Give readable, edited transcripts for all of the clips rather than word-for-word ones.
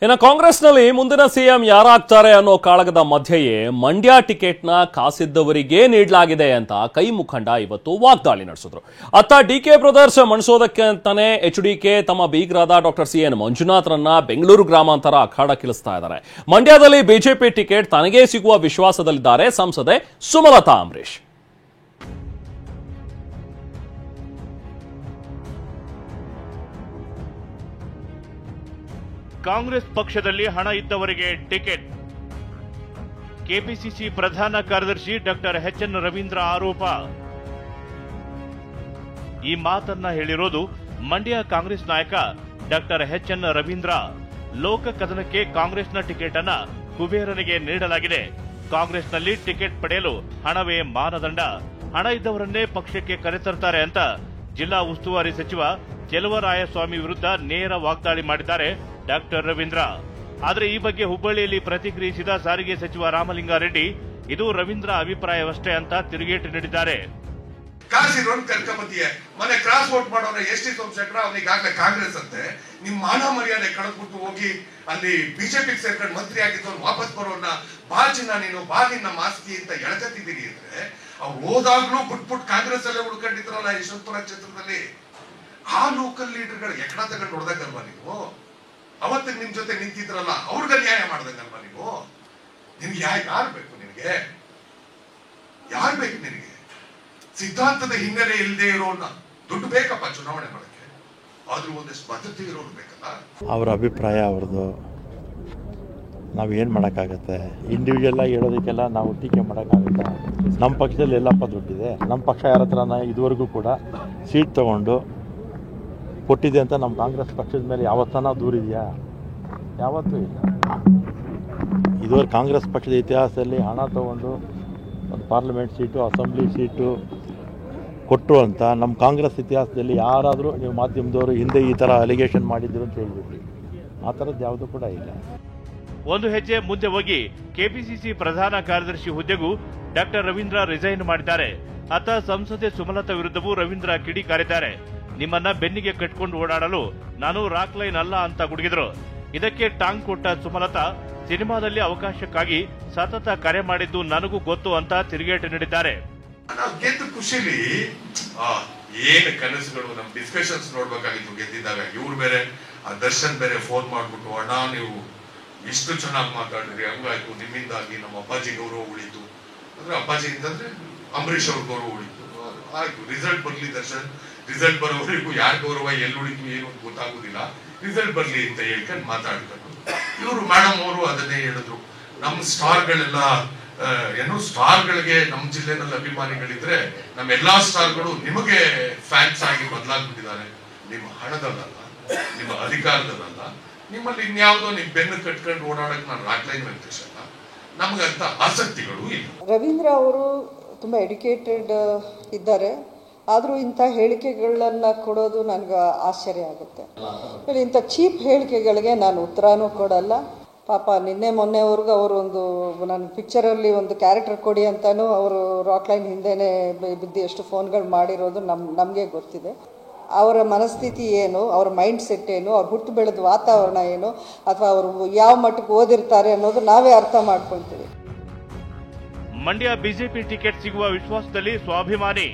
ಇನ್ನು ಕಾಂಗ್ರೆಸ್ನಲ್ಲಿ ಮುಂದಿನ ಸಿಎಂ ಯಾರಾಗ್ತಾರೆ ಅನ್ನೋ ಕಾಳಗದ ಮಧ್ಯೆಯೇ ಮಂಡ್ಯ ಟಿಕೆಟ್ನ ಕಾಸಿದ್ದವರಿಗೇ ನೀಡಲಾಗಿದೆ ಅಂತ ಕೈ ಮುಖಂಡ ಇವತ್ತು ವಾಗ್ದಾಳಿ ನಡೆಸಿದ್ರು. ಅತ್ತ ಡಿಕೆ ಬ್ರದರ್ಸ್ ಮಣಿಸೋದಕ್ಕೆ ಅಂತಾನೆ ಎಚ್ಡಿಕೆ ತಮ್ಮ ಬೀಗರಾದ ಡಾಕ್ಟರ್ ಸಿಎನ್ ಮಂಜುನಾಥ್ರನ್ನ ಬೆಂಗಳೂರು ಗ್ರಾಮಾಂತರ ಅಖಾಡಕ್ಕಿಳಿಸ್ತಾ ಇದ್ದಾರೆ. ಮಂಡ್ಯದಲ್ಲಿ ಬಿಜೆಪಿ ಟಿಕೆಟ್ ತನಗೇ ಸಿಗುವ ವಿಶ್ವಾಸದಲ್ಲಿದ್ದಾರೆ ಸಂಸದೆ ಸುಮಲತಾ ಅಂಬರೀಶ್. ಕಾಂಗ್ರೆಸ್ ಪಕ್ಷದಲ್ಲಿ ಹಣ ಇದ್ದವರಿಗೆ ಟಿಕೆಟ್. ಕೆಪಿಸಿಸಿ ಪ್ರಧಾನ ಕಾರ್ಯದರ್ಶಿ ಡಾಕ್ಟರ್ ಎಚ್.ಎನ್. ರವೀಂದ್ರ ಆರೋಪ. ಈ ಮಾತನ್ನ ಹೇಳಿರೋದು ಮಂಡ್ಯ ಕಾಂಗ್ರೆಸ್ ನಾಯಕ ಡಾಕ್ಟರ್ ಎಚ್.ಎನ್. ರವೀಂದ್ರ. ಲೋಕ ಕದನಕ್ಕೆ ಕಾಂಗ್ರೆಸ್ನ ಟಿಕೆಟ್ ಅನ್ನ ಕುಬೇರನಿಗೆ ನೀಡಲಾಗಿದೆ. ಕಾಂಗ್ರೆಸ್ನಲ್ಲಿ ಟಿಕೆಟ್ ಪಡೆಯಲು ಹಣವೇ ಮಾನದಂಡ. ಹಣ ಇದ್ದವರನ್ನೇ ಪಕ್ಷಕ್ಕೆ ಕರೆತರ್ತಾರೆ ಅಂತ ಜಿಲ್ಲಾ ಉಸ್ತುವಾರಿ ಸಚಿವ ಚೆಲುವರಾಯಸ್ವಾಮಿ ವಿರುದ್ಧ ನೇರ ವಾಗ್ದಾಳಿ ಮಾಡಿದ್ದಾರೆ ಡಾಕ್ಟರ್ ರವೀಂದ್ರ. ಆದರೆ ಈ ಬಗ್ಗೆ ಹುಬ್ಬಳ್ಳಿಯಲ್ಲಿ ಪ್ರತಿಕ್ರಿಯಿಸಿದ ಸಾರಿಗೆ ಸಚಿವ ರಾಮಲಿಂಗಾರೆಡ್ಡಿ, ಇದು ರವೀಂದ್ರ ಅಭಿಪ್ರಾಯವಷ್ಟೇ ಅಂತ ತಿರುಗೇಟು ನೀಡಿದ್ದಾರೆ. ಮನೆ ಕ್ರಾಸ್ ವೋಟ್ ಮಾಡೋನ ಎಸ್ ಟಿ ಸೋಮಶೇಖರ ಅವನಿಗಾಗಲೇ ಕಾಂಗ್ರೆಸ್ ಅಂತೆ. ನಿಮ್ ಮಾನ ಮರ್ಯಾದೆ ಕಳೆದ್ಬಿಟ್ಟು ಹೋಗಿ ಅಲ್ಲಿ ಬಿಜೆಪಿ ಸೇರ್ಕೊಂಡು ಮಂತ್ರಿ ಆಗಿದ್ದವ್ರು ವಾಪಸ್ ಬರೋನ್ನ ಬಾಜಿನ ನೀನು ಬಾಗಿನ ಮಾಸ್ತಿ ಅಂತ ಎಳಕತ್ತಿದ್ದೀರಿ ಅಂದ್ರೆ ಅವ್ರು ಹೋದಾಗ್ಲೂ ಬಿಟ್ಬಿಟ್ಟು ಕಾಂಗ್ರೆಸ್ ಅಲ್ಲೇ ಉಳ್ಕೊಂಡಿದ್ರಲ್ಲ ಯಶವಂತಪುರ ಕ್ಷೇತ್ರದಲ್ಲಿ. ಆ ಲೋಕಲ್ ಲೀಡರ್ಗಳು ಎಕಡ ತಗೊಂಡು ಹೊಡೆದಾಗಲ್ವಾ ನೀವು? ಅವತ್ತಿಗೆ ನಿಮ್ ಜೊತೆ ನಿಂತಿದ್ರಲ್ಲ ಅವ್ರಿಗ ನ್ಯಾಯ ಮಾಡ್ದಂಗಲ್ವಾ ನೀವು? ನಿನ್ಗೆ ಯಾರು ಬೇಕು? ನಿನಗೆ ಯಾರು ಬೇಕು? ನಿನಗೆ ಸಿದ್ಧಾಂತದ ಹಿನ್ನೆಲೆ ಇಲ್ಲದೆ ಇರೋನ್ನ ದುಡ್ಡು ಬೇಕಪ್ಪ ಚುನಾವಣೆ ಮಾಡಕ್ಕೆ, ಆದ್ರೂ ಒಂದಷ್ಟು ಬದ್ಧತೆ ಇರೋರು ಬೇಕಲ್ಲ. ಅವರ ಅಭಿಪ್ರಾಯ ಅವ್ರದ್ದು, ನಾವೇನು ಮಾಡೋಕ್ಕಾಗತ್ತೆ? ಇಂಡಿವಿಜುವಲ್ ಆಗಿ ಹೇಳೋದಕ್ಕೆಲ್ಲ ನಾವು ಟೀಕೆ ಮಾಡೋಕ್ಕಾಗುತ್ತೆ? ನಮ್ಮ ಪಕ್ಷದಲ್ಲಿ ಎಲ್ಲಪ್ಪ ದುಡ್ಡಿದೆ. ನಮ್ಮ ಪಕ್ಷ ಯಾರ ಹತ್ರ ಇದುವರೆಗೂ ಕೂಡ ಸೀಟ್ ತಗೊಂಡು ಕೊಟ್ಟಿದೆ ಅಂತ ನಮ್ಮ ಕಾಂಗ್ರೆಸ್ ಪಕ್ಷದ ಮೇಲೆ ಯಾವತ್ತನ ದೂರಿದೆಯಾ? ಯಾವತ್ತೂ ಇಲ್ಲ. ಇದುವರೆಗೆ ಕಾಂಗ್ರೆಸ್ ಪಕ್ಷದ ಇತಿಹಾಸದಲ್ಲಿ ಹಣ ತಗೊಂಡು ಒಂದು ಪಾರ್ಲಿಮೆಂಟ್ ಸೀಟು, ಅಸೆಂಬ್ಲಿ ಸೀಟು ಕೊಟ್ಟರು ಅಂತ ನಮ್ಮ ಕಾಂಗ್ರೆಸ್ ಇತಿಹಾಸದಲ್ಲಿ ಯಾರಾದರೂ ನೀವು ಮಾಧ್ಯಮದವರು ಹಿಂದೆ ಈ ಥರ ಅಲಿಗೇಷನ್ ಮಾಡಿದ್ರು ಅಂತ ಹೇಳ್ಬಿಟ್ರಿ. ಆ ಥರದ್ದು ಯಾವುದೂ ಕೂಡ ಇಲ್ಲ. ಒಂದು ಹೆಜ್ಜೆ ಮುಂದೆ ಹೋಗಿ ಕೆಪಿಸಿಸಿ ಪ್ರಧಾನ ಕಾರ್ಯದರ್ಶಿ ಹುದ್ದೆಗೂ ಡಾಕ್ಟರ್ ರವೀಂದ್ರ ರಿಸೈನ್ ಮಾಡಿದ್ದಾರೆ. ಅತ್ತ ಸಂಸದೆ ಸುಮಲತಾ ವಿರುದ್ಧವೂ ರವೀಂದ್ರ ಕಿಡಿಕಾರಿದ್ದಾರೆ. ನಿಮ್ಮನ್ನ ಬೆನ್ನಿಗೆ ಕಟ್ಕೊಂಡು ಓಡಾಡಲು ನಾನು ರಾಕ್ ಲೈನ್ ಅಲ್ಲ ಅಂತ ಗುಡುಗಿದ್ರು. ಇದಕ್ಕೆ ಟಾಂಗ್ ಕೊಟ್ಟ ಸುಮಲತಾ, ಸಿನಿಮಾದಲ್ಲಿ ಅವಕಾಶಕ್ಕಾಗಿ ಸತತ ಕರೆ ಮಾಡಿದ್ದು ನನಗೂ ಗೊತ್ತು ಅಂತ ತಿರುಗೇಟು ನೀಡಿದ್ದಾರೆ. ಗೆದ್ದ ಖುಷಿಲಿ ಏನು ಕನಸುಗಳು ನಮ್ಮ ಡಿಸ್ಕಷನ್ಸ್ ನೋಡ್ಬೇಕಾಗಿತ್ತು ಗೆದ್ದಿದ್ದಾಗ. ಇವ್ರು ಬೇರೆ ಆ ದರ್ಶನ್ ಬೇರೆ ಫೋನ್ ಮಾಡ್ಬಿಟ್ಟು, ಅಣ್ಣ ನೀವು ಇಷ್ಟು ಚೆನ್ನಾಗಿ ಮಾತಾಡಿದ್ರಿ, ಹಂಗಾಯ್ತು, ನಿಮ್ಮಿಂದಾಗಿ ನಮ್ಮ ಅಪ್ಪಾಜಿ ಗೌರವ ಉಳಿತು ಅಂದ್ರೆ, ಅಪ್ಪಾಜಿ ಅಂತಂದ್ರೆ ಅಂಬರೀಷ್ ಅವ್ರ ಗೌರವ ಉಳಿತು. ಆಯ್ತು, ರಿಸಲ್ಟ್ ಬರ್ಲಿ ದರ್ಶನ್, ರಿಸಲ್ಟ್ ಬರೋವರೆಗೂ ಯಾರ ಗೌರವ ಎಲ್ಲಿ ಉಳಿತು ಏನು ಗೊತ್ತಾಗುದಿಲ್ಲ, ರಿಸಲ್ಟ್ ಬರ್ಲಿ ಅಂತ ಹೇಳ್ಕೊಂಡು ಮಾತಾಡ್ಕೊಂಡು ಇವರು ಮೇಡಮ್ ಅವರು ಅದನ್ನೇ ಹೇಳಿದ್ರು. ನಮ್ಮ ಸ್ಟಾರ್ಗಳೆಲ್ಲ ಏನು ಸ್ಟಾರ್ಗಳಿಗೆ ನಮ್ಮ ಜಿಲ್ಲೆನಲ್ಲಿ ಅಭಿಮಾನಿಗಳಿದ್ರೆ ನಮ್ಮ ಎಲ್ಲಾ ಸ್ಟಾರ್ಗಳು ನಿಮಗೆ ಫ್ಯಾನ್ಸ್ ಆಗಿ ಬದಲಾಗ್ಬಿಟ್ಟಿದ್ದಾರೆ. ನಿಮ್ಮ ಹಣದಲ್ಲ, ನಿಮ್ಮ ಅಧಿಕಾರದಲ್ಲ, ನಿಮ್ಮಲ್ಲಿ ಇನ್ಯಾವುದೋ ನಿಮ್ ಬೆನ್ನು ಕಟ್ಕೊಂಡು ಓಡಾಡಕ್ ನಾನು ರಾಕ್ಲೈನ್ ವೆಂಕಟೇಶ್ ಅಲ್ಲ, ನಮಗಂತ ಆಸಕ್ತಿಗಳು ಇಲ್ಲ. ರವೀಂದ್ರ ಅವರು ತುಂಬ ಎಡ್ಯುಕೇಟೆಡ್ ಇದ್ದಾರೆ, ಆದರೂ ಇಂಥ ಹೇಳಿಕೆಗಳನ್ನು ಕೊಡೋದು ನನಗೆ ಆಶ್ಚರ್ಯ ಆಗುತ್ತೆ. ಇಂಥ ಚೀಪ್ ಹೇಳಿಕೆಗಳಿಗೆ ನಾನು ಉತ್ತರನೂ ಕೊಡಲ್ಲ. ಪಾಪ ನಿನ್ನೆ ಮೊನ್ನೆವರೆಗೂ ಅವರು ಒಂದು ನನ್ನ ಪಿಕ್ಚರಲ್ಲಿ ಒಂದು ಕ್ಯಾರೆಕ್ಟರ್ ಕೊಡಿ ಅಂತಲೂ ಅವರು ರಾಕ್ಲೈನ್ ಹಿಂದೆನೇ ಬಿದ್ದು ಎಷ್ಟು ಫೋನ್ಗಳು ಮಾಡಿರೋದು ನಮಗೆ ಗೊತ್ತಿದೆ. ಅವರ ಮನಸ್ಥಿತಿ ಏನು, ಅವರ ಮೈಂಡ್ ಸೆಟ್ ಏನು, ಅವ್ರು ಹುಟ್ಟು ಬೆಳೆದ ವಾತಾವರಣ ಏನು, ಅಥವಾ ಅವರು ಯಾವ ಮಟ್ಟಕ್ಕೆ ಓದಿರ್ತಾರೆ ಅನ್ನೋದು ನಾವೇ ಅರ್ಥ ಮಾಡ್ಕೊಳ್ತೀವಿ. ಮಂಡ್ಯ ಬಿಜೆಪಿ ಟಿಕೆಟ್ ಸಿಗುವ ವಿಶ್ವಾಸದಲ್ಲಿ ಸ್ವಾಭಿಮಾನಿ.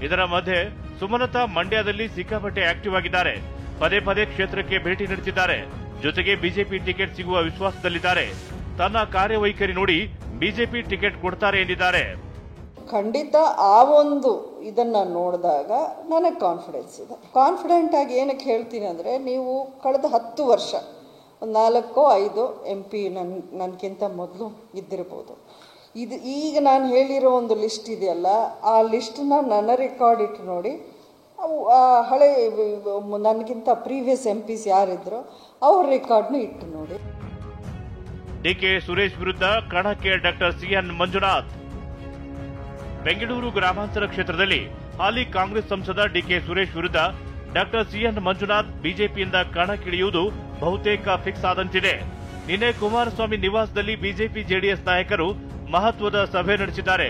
ಇದರ ಮಧ್ಯೆ ಸುಮಲತಾ ಮಂಡ್ಯದಲ್ಲಿ ಸಿಕ್ಕಾಪಟ್ಟೆ ಆಕ್ಟಿವ್ ಆಗಿದ್ದಾರೆ. ಪದೇ ಪದೇ ಕ್ಷೇತ್ರಕ್ಕೆ ಭೇಟಿ ನೀಡುತ್ತಿದ್ದಾರೆ. ಜೊತೆಗೆ ಬಿಜೆಪಿ ಟಿಕೆಟ್ ಸಿಗುವ ವಿಶ್ವಾಸದಲ್ಲಿದ್ದಾರೆ. ತನ್ನ ಕಾರ್ಯವೈಖರಿ ನೋಡಿ ಬಿಜೆಪಿ ಟಿಕೆಟ್ ಕೊಡ್ತಾರೆ ಎಂದಿದ್ದಾರೆ. ಖಂಡಿತ ಆ ಒಂದು ಇದನ್ನು ನೋಡಿದಾಗ ನನಗೆ ಕಾನ್ಫಿಡೆನ್ಸ್ ಇದೆ. ಕಾನ್ಫಿಡೆಂಟ್ ಆಗಿ ಏನಕ್ಕೆ ಹೇಳ್ತೀನಿ ಅಂದರೆ, ನೀವು ಕಳೆದ 10 ವರ್ಷ ಒಂದು 4-5 MP ನನಗಿಂತ ಮೊದಲು ಇದ್ದಿರ್ಬೋದು. ಇದು ಈಗ ನಾನು ಹೇಳಿರೋ ಒಂದು ಲಿಸ್ಟ್ ಇದೆಯಲ್ಲ, ಆ ಲಿಸ್ಟನ್ನ ನನ್ನ ರೆಕಾರ್ಡ್ ಇಟ್ಟು ನೋಡಿ, ಅವು ಹಳೆ ನನಗಿಂತ ಪ್ರೀವಿಯಸ್ MPs ಯಾರಿದ್ರು ಅವ್ರ ರೆಕಾರ್ಡ್ನು ಇಟ್ಟು ನೋಡಿ. ಡಿಕೆ ಸುರೇಶ್ ವಿರುದ್ಧ ಕಣಕ್ಕೆ ಡಾಕ್ಟರ್ ಸಿಎನ್ ಮಂಜುನಾಥ್. ಬೆಂಗಳೂರು ಗ್ರಾಮಾಂತರ ಕ್ಷೇತ್ರದಲ್ಲಿ ಹಾಲಿ ಕಾಂಗ್ರೆಸ್ ಸಂಸದ ಡಿಕೆ ಸುರೇಶ್ ವಿರುದ್ಧ ಡಾಕ್ಟರ್ ಸಿಎನ್ ಮಂಜುನಾಥ್ ಬಿಜೆಪಿಯಿಂದ ಕಣಕ್ಕಿಳಿಯುವುದು ಬಹುತೇಕ ಫಿಕ್ಸ್ ಆದಂತಿದೆ. ನಿನ್ನೆ ಕುಮಾರಸ್ವಾಮಿ ನಿವಾಸದಲ್ಲಿ ಬಿಜೆಪಿ ಜೆಡಿಎಸ್ ನಾಯಕರು ಮಹತ್ವದ ಸಭೆ ನಡೆಸಿದ್ದಾರೆ.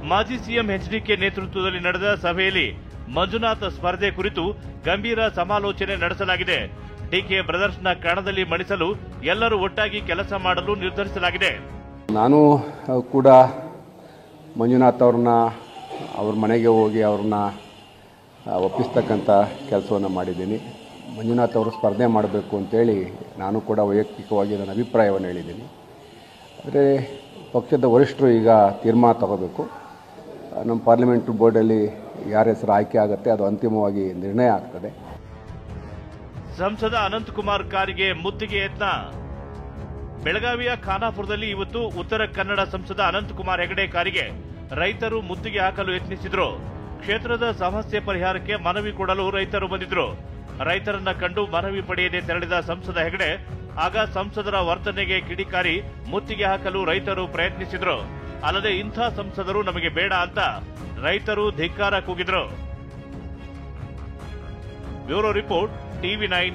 ಮಾಜಿ ಸಿಎಂ ಎಚ್ಡಿಕೆ ನೇತೃತ್ವದಲ್ಲಿ ನಡೆದ ಸಭೆಯಲ್ಲಿ ಮಂಜುನಾಥ್ ಸ್ಪರ್ಧೆ ಕುರಿತು ಗಂಭೀರ ಸಮಾಲೋಚನೆ ನಡೆಸಲಾಗಿದೆ. ಡಿಕೆ ಬ್ರದರ್ಸ್ನ ಕಣದಲ್ಲಿ ಮಣಿಸಲು ಎಲ್ಲರೂ ಒಟ್ಟಾಗಿ ಕೆಲಸ ಮಾಡಲು ನಿರ್ಧರಿಸಲಾಗಿದೆ. ನಾನು ಕೂಡ ಮಂಜುನಾಥ್ ಅವ್ರನ್ನ ಅವ್ರ ಮನೆಗೆ ಹೋಗಿ ಅವ್ರನ್ನ ಒಪ್ಪಿಸ್ತಕ್ಕಂಥ ಕೆಲಸವನ್ನು ಮಾಡಿದ್ದೀನಿ. ಮಂಜುನಾಥ್ ಅವರು ಸ್ಪರ್ಧೆ ಮಾಡಬೇಕು ಅಂತೇಳಿ ನಾನು ಕೂಡ ವೈಯಕ್ತಿಕವಾಗಿ ನನ್ನ ಅಭಿಪ್ರಾಯವನ್ನು ಹೇಳಿದ್ದೀನಿ. ಆದರೆ ಪಕ್ಷದ ವರಿಷ್ಠರು ಈಗ ತೀರ್ಮಾನ ತಗೋಬೇಕು. ನಮ್ಮ ಪಾರ್ಲಿಮೆಂಟ್ ಬೋರ್ಡಲ್ಲಿ ಯಾರ ಹೆಸರು ಆಯ್ಕೆ ಆಗುತ್ತೆ ಅದು ಅಂತಿಮವಾಗಿ ನಿರ್ಣಯ ಆಗ್ತದೆ. ಸಂಸದ ಅನಂತಕುಮಾರ್ ಕಾರಿಗೆ ಮುತ್ತಿಗೆ ಯತ್ನ. ಬೆಳಗಾವಿಯ ಖಾನಾಪುರದಲ್ಲಿ ಇವತ್ತು ಉತ್ತರ ಕನ್ನಡ ಸಂಸದ ಅನಂತಕುಮಾರ್ ಹೆಗಡೆ ಕಾರಿಗೆ ರೈತರು ಮುತ್ತಿಗೆ ಹಾಕಲು ಯತ್ನಿಸಿದ್ರು. ಕ್ಷೇತ್ರದ ಸಮಸ್ಯೆ ಪರಿಹಾರಕ್ಕೆ ಮನವಿ ಕೊಡಲು ರೈತರು ಬಂದಿದ್ರು. ರೈತರನ್ನ ಕಂಡು ಮನವಿ ಪಡೆಯದೆ ತೆರಳಿದ ಸಂಸದ ಹೆಗಡೆ ಆಗ ಸಂಸದರ ವರ್ತನೆಗೆ ಕಿಡಿಕಾರಿ ಮುತ್ತಿಗೆ ಹಾಕಲು ರೈತರು ಪ್ರಯತ್ನಿಸಿದ್ರು. ಅಲ್ಲದೆ ಇಂಥ ಸಂಸದರು ನಮಗೆ ಬೇಡ ಅಂತ ರೈತರು ಧಿಕ್ಕಾರ ಕೂಗಿದ್ರು. Bureau report, TV9.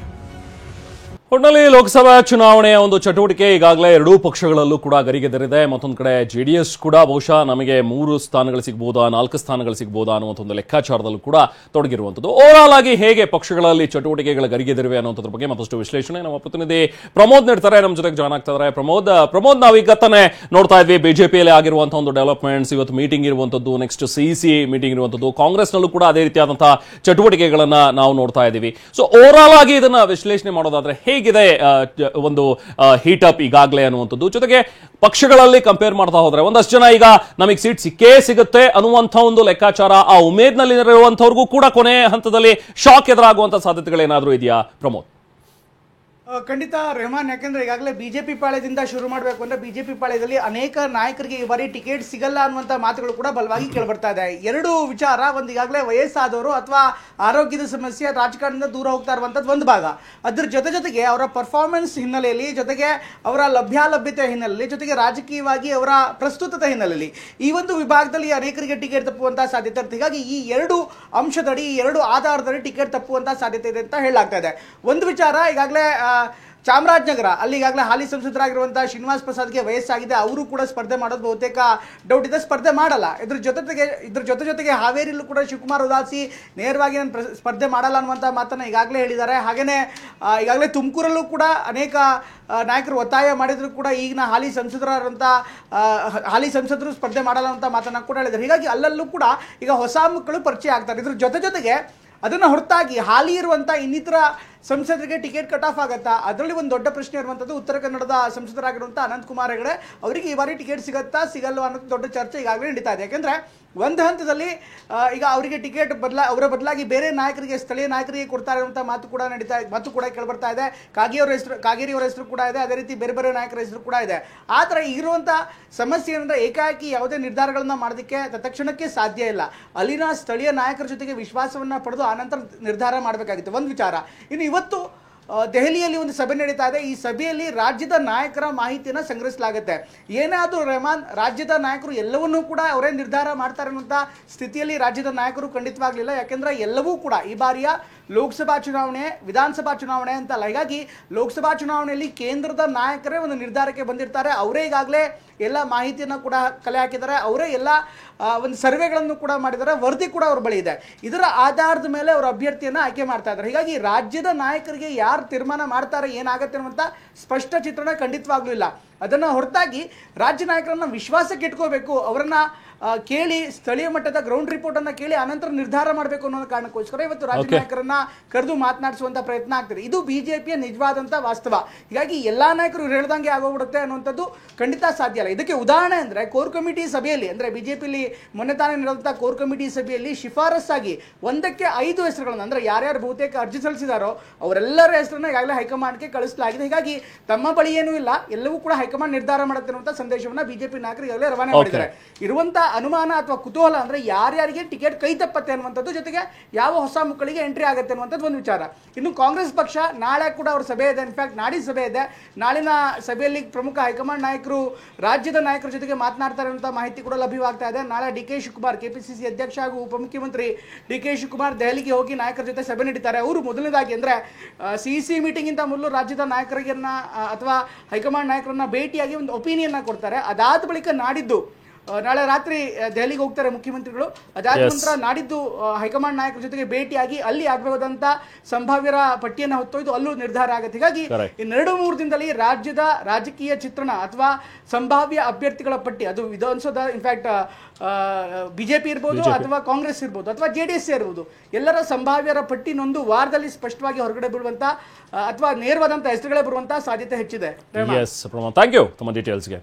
ಒಟ್ಟಿನಲ್ಲಿ ಲೋಕಸಭಾ ಚುನಾವಣೆಯ ಒಂದು ಚಟುವಟಿಕೆ ಈಗಾಗಲೇ ಎರಡೂ ಪಕ್ಷಗಳಲ್ಲೂ ಕೂಡ ಗರಿಗೆದರಿದೆ. ಮತ್ತೊಂದು ಕಡೆ ಜೆಡಿಎಸ್ ಕೂಡ ಬಹುಶಃ ನಮಗೆ 3 ಸ್ಥಾನಗಳು ಸಿಗಬಹುದಾ 4 ಸ್ಥಾನಗಳು ಸಿಗಬಹುದಾ ಅನ್ನುವಂಥ ಒಂದು ಲೆಕ್ಕಾಚಾರದಲ್ಲೂ ಕೂಡ ತೊಡಗಿರುವಂಥದ್ದು. ಓವರಾಲ್ ಆಗಿ ಹೇಗೆ ಪಕ್ಷಗಳಲ್ಲಿ ಚಟುವಟಿಕೆಗಳ ಗರಿಗೆದರಿವೆ ಅನ್ನೋದ್ರ ಬಗ್ಗೆ ಮತ್ತಷ್ಟು ವಿಶ್ಲೇಷಣೆ ನಮ್ಮ ಪ್ರತಿನಿಧಿ ಪ್ರಮೋದ್ ನೀಡ್ತಾರೆ. ನಮ್ಮ ಜೊತೆಗೆ ಜಾಯ್ನ್ ಆಗ್ತಾ ಇದ್ದಾರೆ. ಪ್ರಮೋದ್, ನಾವೀಗ ತಾನೇ ನೋಡ್ತಾ ಇದ್ವಿ ಬಿಜೆಪಿಯಲ್ಲಿ ಆಗಿರುವಂತಹ ಒಂದು ಡೆವಲಪ್ಮೆಂಟ್ಸ್, ಇವತ್ತು ಮೀಟಿಂಗ್ ಇರುವಂತದ್ದು, ನೆಕ್ಸ್ಟ್ ಸಿಇಸಿ ಮೀಟಿಂಗ್ ಇರುವಂತದ್ದು, ಕಾಂಗ್ರೆಸ್ನಲ್ಲೂ ಕೂಡ ಅದೇ ರೀತಿಯಾದಂತಹ ಚಟುವಟಿಕೆಗಳನ್ನ ನಾವು ನೋಡ್ತಾ ಇದ್ದೀವಿ. ಸೊ ಓವರಾಲ್ ಆಗಿ ಇದನ್ನ ವಿಶ್ಲೇಷಣೆ ಮಾಡೋದಾದ್ರೆ ಹೇಗಿದೆ ಒಂದು ಹೀಟ್ ಅಪ್ ಈಗಾಗಲೇ ಅನ್ನುವಂಥದ್ದು, ಜೊತೆಗೆ ಪಕ್ಷಗಳಲ್ಲಿ ಕಂಪೇರ್ ಮಾಡ್ತಾ ಹೋದ್ರೆ ಒಂದಷ್ಟು ಜನ ಈಗ ನಮಗೆ ಸೀಟ್ ಸಿಕ್ಕೇ ಸಿಗುತ್ತೆ ಅನ್ನುವಂಥ ಒಂದು ಲೆಕ್ಕಾಚಾರ, ಆ ಉಮೇದ್ನಲ್ಲಿರುವಂತವ್ರಿಗೂ ಕೂಡ ಕೊನೆ ಹಂತದಲ್ಲಿ ಶಾಕ್ ಎದುರಾಗುವಂತ ಸಾಧ್ಯತೆಗಳೇನಾದ್ರೂ ಇದೆಯಾ ಪ್ರಮೋದ್? ಖಂಡಿತ ರೆಹಮಾನ್, ಯಾಕಂದ್ರೆ ಈಗಾಗಲೇ ಬಿಜೆಪಿ ಪಾಳ್ಯದಿಂದ ಶುರು ಮಾಡಬೇಕು ಅಂದ್ರೆ ಬಿಜೆಪಿ ಪಾಳ್ಯದಲ್ಲಿ ಅನೇಕ ನಾಯಕರಿಗೆ ಈ ಬಾರಿ ಟಿಕೆಟ್ ಸಿಗಲ್ಲ ಅನ್ನುವಂತ ಮಾತುಗಳು ಕೂಡ ಬಲವಾಗಿ ಕೇಳಿಬರ್ತಾ ಇದೆ. ಎರಡು ವಿಚಾರ, ಒಂದು ಈಗಾಗಲೇ ವಯಸ್ಸಾದವರು ಅಥವಾ ಆರೋಗ್ಯದ ಸಮಸ್ಯೆ ರಾಜಕಾರಣದಿಂದ ದೂರ ಹೋಗ್ತಾ ಇರುವಂತದ್ದು ಒಂದು ಭಾಗ. ಅದ್ರ ಜೊತೆಗೆ ಅವರ ಪರ್ಫಾರ್ಮೆನ್ಸ್ ಹಿನ್ನೆಲೆಯಲ್ಲಿ, ಜೊತೆಗೆ ಅವರ ಲಭ್ಯತೆ ಹಿನ್ನೆಲೆಯಲ್ಲಿ, ಜೊತೆಗೆ ರಾಜಕೀಯವಾಗಿ ಅವರ ಪ್ರಸ್ತುತತೆ ಹಿನ್ನೆಲೆಯಲ್ಲಿ ಈ ಒಂದು ವಿಭಾಗದಲ್ಲಿ ಅನೇಕರಿಗೆ ಟಿಕೆಟ್ ತಪ್ಪುವಂತಹ ಸಾಧ್ಯತೆ ಇರುತ್ತೆ. ಹೀಗಾಗಿ ಈ ಎರಡು ಅಂಶದಡಿ, ಈ ಎರಡು ಆಧಾರದಡಿ ಟಿಕೆಟ್ ತಪ್ಪುವಂತಹ ಸಾಧ್ಯತೆ ಇದೆ ಅಂತ ಹೇಳಲಾಗ್ತಾ ಇದೆ. ಒಂದು ವಿಚಾರ, ಈಗಾಗಲೇ ಚಾಮರಾಜನಗರ ಅಲ್ಲಿ ಈಗಾಗಲೇ ಹಾಲಿ ಸಂಸದರಾಗಿರುವಂತಹ ಶ್ರೀನಿವಾಸ್ ಪ್ರಸಾದ್ಗೆ ವಯಸ್ಸಾಗಿದೆ, ಅವರು ಕೂಡ ಸ್ಪರ್ಧೆ ಮಾಡೋದು ಬಹುತೇಕ ಡೌಟ್ ಇದೆ, ಸ್ಪರ್ಧೆ ಮಾಡಲ್ಲ. ಇದ್ರ ಜೊತೆಗೆ ಹಾವೇರಿಯಲ್ಲೂ ಕೂಡ ಶಿವಕುಮಾರ್ ಉದಾಸಿ ನೇರವಾಗಿ ನಾನು ಸ್ಪರ್ಧೆ ಮಾಡಲ್ಲ ಅನ್ನುವಂಥ ಮಾತನ್ನ ಈಗಾಗಲೇ ಹೇಳಿದ್ದಾರೆ. ಹಾಗೇನೆ ಈಗಾಗಲೇ ತುಮಕೂರಲ್ಲೂ ಕೂಡ ಅನೇಕ ನಾಯಕರು ಒತ್ತಾಯ ಮಾಡಿದ್ರು ಕೂಡ ಈಗಿನ ಹಾಲಿ ಸಂಸದರು ಸ್ಪರ್ಧೆ ಮಾಡಲ್ಲ ಅಂತ ಮಾತನ್ನ ಕೂಡ ಹೇಳಿದ್ದಾರೆ. ಹೀಗಾಗಿ ಅಲ್ಲಲ್ಲೂ ಕೂಡ ಈಗ ಹೊಸ ಮುಖಗಳು ಪರಿಚಯ ಆಗ್ತಾರೆ. ಇದ್ರ ಜೊತೆಗೆ ಅದನ್ನು ಹೊರತಾಗಿ ಹಾಲಿ ಇರುವಂಥ ಇನ್ನಿತರ ಸಂಸದರಿಗೆ ಟಿಕೆಟ್ ಕಟ್ ಆಫ್ ಆಗುತ್ತಾ? ಅದರಲ್ಲಿ ಒಂದು ದೊಡ್ಡ ಪ್ರಶ್ನೆ ಇರುವಂಥದ್ದು ಉತ್ತರ ಕನ್ನಡದ ಸಂಸದರಾಗಿರುವಂಥ ಅನಂತಕುಮಾರ್ ಹೆಗಡೆ ಅವರಿಗೆ ಈ ಬಾರಿ ಟಿಕೆಟ್ ಸಿಗುತ್ತಾ ಸಿಗಲ್ವಾ ಅನ್ನೋದು ದೊಡ್ಡ ಚರ್ಚೆ ಈಗಾಗಲೇ ನಡೀತಾ ಇದೆ. ಯಾಕೆಂದರೆ ಒಂದು ಹಂತದಲ್ಲಿ ಈಗ ಅವರಿಗೆ ಟಿಕೆಟ್ ಅವರ ಬದಲಾಗಿ ಬೇರೆ ನಾಯಕರಿಗೆ, ಸ್ಥಳೀಯ ನಾಯಕರಿಗೆ ಕೊಡ್ತಾ ಇರುವಂಥ ಮಾತು ಕೂಡ ಕೇಳಿಬರ್ತಾ ಇದೆ. ಕಾಗೇರಿ ಅವರ ಹೆಸರು ಕೂಡ ಇದೆ, ಅದೇ ರೀತಿ ಬೇರೆ ನಾಯಕರ ಹೆಸರು ಕೂಡ ಇದೆ. ಆ ಥರ ಇರುವಂಥ ಸಮಸ್ಯೆ ಏನಂದರೆ ಏಕಾಏಕಿ ಯಾವುದೇ ನಿರ್ಧಾರಗಳನ್ನ ಮಾಡೋದಕ್ಕೆ ತತ್ಕ್ಷಣಕ್ಕೆ ಸಾಧ್ಯ ಇಲ್ಲ. ಅಲ್ಲಿನ ಸ್ಥಳೀಯ ನಾಯಕರ ಜೊತೆಗೆ ವಿಶ್ವಾಸವನ್ನು ಪಡೆದು ಆನಂತರ ನಿರ್ಧಾರ ಮಾಡಬೇಕಾಗಿತ್ತು, ಒಂದು ವಿಚಾರ. ಇನ್ನು ಇವತ್ತು ದೆಹಲಿಯಲ್ಲಿ ಒಂದು ಸಭೆ ನಡೀತಾ ಇದೆ. ಈ ಸಭೆಯಲ್ಲಿ ರಾಜ್ಯದ ನಾಯಕರ ಮಾಹಿತಿಯನ್ನು ಸಂಗ್ರಹಿಸಲಾಗುತ್ತೆ. ಏನಾದರೂ ರೆಹಮಾನ್, ರಾಜ್ಯದ ನಾಯಕರು ಎಲ್ಲವನ್ನೂ ಕೂಡ ಅವರೇ ನಿರ್ಧಾರ ಮಾಡ್ತಾರೆ ಅನ್ನುವಂಥ ಸ್ಥಿತಿಯಲ್ಲಿ ರಾಜ್ಯದ ನಾಯಕರು ಖಂಡಿತವಾಗಲಿಲ್ಲ. ಯಾಕೆಂದರೆ ಎಲ್ಲವೂ ಕೂಡ ಈ ಬಾರಿಯ ಲೋಕಸಭಾ ಚುನಾವಣೆ, ವಿಧಾನಸಭಾ ಚುನಾವಣೆ ಅಂತಲ್ಲ. ಹೀಗಾಗಿ ಲೋಕಸಭಾ ಚುನಾವಣೆಯಲ್ಲಿ ಕೇಂದ್ರದ ನಾಯಕರೇ ಒಂದು ನಿರ್ಧಾರಕ್ಕೆ ಬಂದಿರ್ತಾರೆ. ಅವರೇ ಈಗಾಗಲೇ ಎಲ್ಲ ಮಾಹಿತಿಯನ್ನು ಕೂಡ ಕಲೆ ಹಾಕಿದ್ದಾರೆ, ಅವರೇ ಎಲ್ಲ ಒಂದು ಸರ್ವೆಗಳನ್ನು ಕೂಡ ಮಾಡಿದ್ದಾರೆ, ವರದಿ ಕೂಡ ಅವ್ರ ಬಳಿ ಇದೆ. ಇದರ ಆಧಾರದ ಮೇಲೆ ಅವರ ಅಭ್ಯರ್ಥಿಯನ್ನು ಆಯ್ಕೆ ಮಾಡ್ತಾ ಇದ್ದಾರೆ. ಹೀಗಾಗಿ ರಾಜ್ಯದ ನಾಯಕರಿಗೆ ಯಾರು ತೀರ್ಮಾನ ಮಾಡ್ತಾರೆ, ಏನಾಗುತ್ತೆ ಅನ್ನುವಂಥ ಸ್ಪಷ್ಟ ಚಿತ್ರಣ ಖಂಡಿತವಾಗ್ಲೂ ಇಲ್ಲ. ಅದನ್ನು ಹೊರತಾಗಿ ರಾಜ್ಯ ನಾಯಕರನ್ನ ವಿಶ್ವಾಸಕ್ಕೆ ಇಟ್ಕೋಬೇಕು, ಅವರನ್ನ ಕೇಳಿ ಸ್ಥಳೀಯ ಮಟ್ಟದ ಗ್ರೌಂಡ್ ರಿಪೋರ್ಟ್ ಅನ್ನ ಕೇಳಿ ಅನಂತರ ನಿರ್ಧಾರ ಮಾಡಬೇಕು ಅನ್ನೋ ಕಾರಣಕ್ಕೋಸ್ಕರ ಇವತ್ತು ರಾಜ್ಯ ನಾಯಕರನ್ನ ಕರೆದು ಮಾತನಾಡಿಸುವಂತ ಪ್ರಯತ್ನ ಆಗ್ತಿದೆ. ಇದು ಬಿಜೆಪಿಯ ನಿಜವಾದಂತ ವಾಸ್ತವ. ಹೀಗಾಗಿ ಎಲ್ಲಾ ನಾಯಕರು ಹೇಳ್ದಂಗೆ ಆಗೋಗ್ಬಿಡುತ್ತೆ ಅನ್ನುವಂಥದ್ದು ಖಂಡಿತ ಸಾಧ್ಯ ಇಲ್ಲ. ಇದಕ್ಕೆ ಉದಾಹರಣೆ ಅಂದ್ರೆ ಕೋರ್ ಕಮಿಟಿ ಸಭೆಯಲ್ಲಿ, ಅಂದ್ರೆ ಬಿಜೆಪಿಯಲ್ಲಿ ಮೊನ್ನೆ ತಾನೇ ನಡೆದಂತಹ ಕೋರ್ ಕಮಿಟಿ ಸಭೆಯಲ್ಲಿ ಶಿಫಾರಸ್ಸಾಗಿ 1ಕ್ಕೆ 5 ಹೆಸರುಗಳನ್ನು, ಅಂದ್ರೆ ಯಾರ್ಯಾರು ಬಹುತೇಕ ಅರ್ಜಿ ಸಲ್ಲಿಸಿದಾರೋ ಅವರೆಲ್ಲರ ಹೆಸರನ್ನ ಈಗಾಗಲೇ ಹೈಕಮಾಂಡ್ಗೆ ಕಳಿಸಲಾಗಿದೆ. ಹೀಗಾಗಿ ತಮ್ಮ ಬಳಿ ಏನೂ ಇಲ್ಲ, ಎಲ್ಲವೂ ಕೂಡ ಹೈಕಮಾಂಡ್ ನಿರ್ಧಾರ ಮಾಡುತ್ತೆ ಅನ್ನುವಂಥ ಸಂದೇಶವನ್ನ ಬಿಜೆಪಿ ನಾಯಕರು ಈಗಾಗಲೇ ರವಾನೆ ಮಾಡಿದ್ದಾರೆ. ಇರುವಂತಹ ಅನುಮಾನ ಅಥವಾ ಕುತೂಹಲ ಅಂದ್ರೆ ಯಾರ್ಯಾರಿಗೆ ಟಿಕೆಟ್ ಕೈ ತಪ್ಪತ್ತೆ ಅನ್ನುವಂಥದ್ದು, ಜೊತೆಗೆ ಯಾವ ಹೊಸ ಮುಖಗಳಿಗೆ ಎಂಟ್ರಿ ಆಗುತ್ತೆ ಅನ್ನುವಂಥದ್ದು ಒಂದು ವಿಚಾರ. ಇನ್ನು ಕಾಂಗ್ರೆಸ್ ಪಕ್ಷ ನಾಳೆ ಕೂಡ ಅವ್ರ ಸಭೆ ಇದೆ, ಇನ್ಫ್ಯಾಕ್ಟ್ ನಾಡಿನ ಸಭೆ ಇದೆ. ನಾಳಿನ ಸಭೆಯಲ್ಲಿ ಪ್ರಮುಖ ಹೈಕಮಾಂಡ್ ನಾಯಕರು ರಾಜ್ಯದ ನಾಯಕರ ಜೊತೆಗೆ ಮಾತನಾಡ್ತಾರೆ ಅಂತ ಮಾಹಿತಿ ಕೂಡ ಲಭ್ಯವಾಗ್ತಾ ಇದೆ. ನಾಳೆ ಡಿಕೆ ಶಿವಕುಮಾರ್, ಕೆಪಿಸಿಸಿ ಅಧ್ಯಕ್ಷ ಹಾಗೂ ಉಪಮುಖ್ಯಮಂತ್ರಿ ಡಿಕೆ ಶಿವಕುಮಾರ್ ದೆಹಲಿಗೆ ಹೋಗಿ ನಾಯಕರ ಜೊತೆ ಸಭೆ ನಡೀತಾರೆ. ಅವರು ಮೊದಲನೇದಾಗಿ ಅಂದ್ರೆ ಸಿಇಸಿ ಮೀಟಿಂಗ್ ಇಂತ ಮೊದಲು ರಾಜ್ಯದ ನಾಯಕರನ್ನ ಅಥವಾ ಹೈಕಮಾಂಡ್ ನಾಯಕರನ್ನ ಭೇಟಿಯಾಗಿ ಒಂದು ಒಪಿನಿಯನ್ ಕೊಡ್ತಾರೆ. ಅದಾದ ಬಳಿಕ ನಾಡಿದ್ದು ನಾಳೆ ರಾತ್ರಿ ದೆಹಲಿಗೆ ಹೋಗ್ತಾರೆ ಮುಖ್ಯಮಂತ್ರಿಗಳು. ಅದಾದ ನಂತರ ನಾಡಿದ್ದು ಹೈಕಮಾಂಡ್ ನಾಯಕರ ಜೊತೆಗೆ ಭೇಟಿಯಾಗಿ ಅಲ್ಲಿ ಆಗಬಹುದಂತ ಸಂಭಾವ್ಯರ ಪಟ್ಟಿಯನ್ನು ಹೊತ್ತೊಯ್ದು ಅಲ್ಲೂ ನಿರ್ಧಾರ ಆಗುತ್ತೆ. ಹೀಗಾಗಿ ಇನ್ನೆರಡು ಮೂರು ದಿನದಲ್ಲಿ ರಾಜ್ಯದ ರಾಜಕೀಯ ಚಿತ್ರಣ ಅಥವಾ ಸಂಭಾವ್ಯ ಅಭ್ಯರ್ಥಿಗಳ ಪಟ್ಟಿ, ಅದು ವಿಧಾನಸೌಧ ಇನ್ಫ್ಯಾಕ್ಟ್ ಬಿಜೆಪಿ ಇರ್ಬೋದು ಅಥವಾ ಕಾಂಗ್ರೆಸ್ ಇರ್ಬೋದು ಅಥವಾ JDS ಇರ್ಬೋದು, ಎಲ್ಲರ ಸಂಭಾವ್ಯರ ಪಟ್ಟಿನೊಂದು ವಾರದಲ್ಲಿ ಸ್ಪಷ್ಟವಾಗಿ ಹೊರಗಡೆ ಬೀಳುವಂತ ಅಥವಾ ನೇರವಾದಂತಹ ಹೆಸರುಗಳೇ ಬರುವಂತಹ ಸಾಧ್ಯತೆ ಹೆಚ್ಚಿದೆ. ಥ್ಯಾಂಕ್ ಯು ತಮ್ಮ ಡೀಟೇಲ್ಸ್ಗೆ.